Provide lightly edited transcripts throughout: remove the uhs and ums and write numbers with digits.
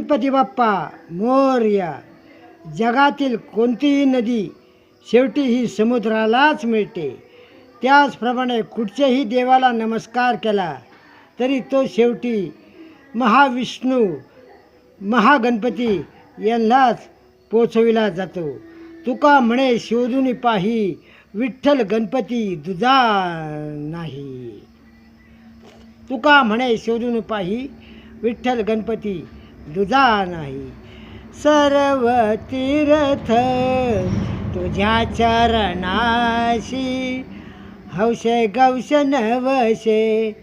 गणपती बाप्पा मोरया. जगातील कोणतीही नदी शेवटी ही समुद्रालाच मिळते. त्याचप्रमाणे कुठच्याही देवाला नमस्कार केला तरी तो शेवटी महाविष्णू महागणपती यांनाच पोचविला जातो. तुका म्हणे शोधून पाही विठ्ठल गणपती दुजा नाही. तुका म्हणे शोधून पाही विठ्ठल गणपती दुजा नाही. सर्व तीर्थ तुझ्या चरणाशी हौशे गौश नवशे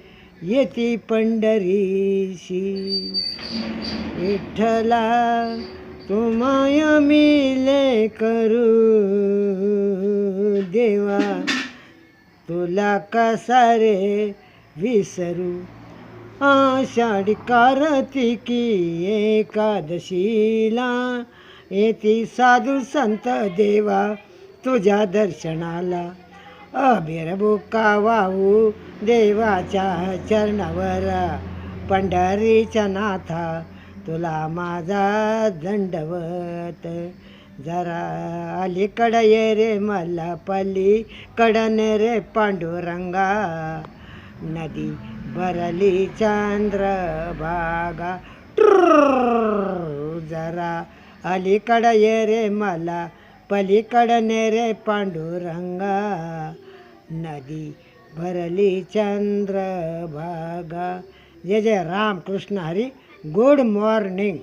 येती पंढरीशी. विठ्ठला तुमय मिले करू देवा तुला कसा रे विसरू. आषाढी कार्तिकी एकादशीला येती साधू संत देवा तुझ्या दर्शनाला. अबीर बुका वाहू देवाच्या चरणावर पंढरीच्या नाथा तुला माझा दंडवत. जरा अलीकडं ये रे मला पलीकडं रे पांडुरंगा. नदी भरली चंद्रभागा. जरा अलीकडं ये रे मला पलीकडं रे पांडुरंगा. नदी भरली चंद्रभागा. जय जय राम कृष्ण हरी. Good morning.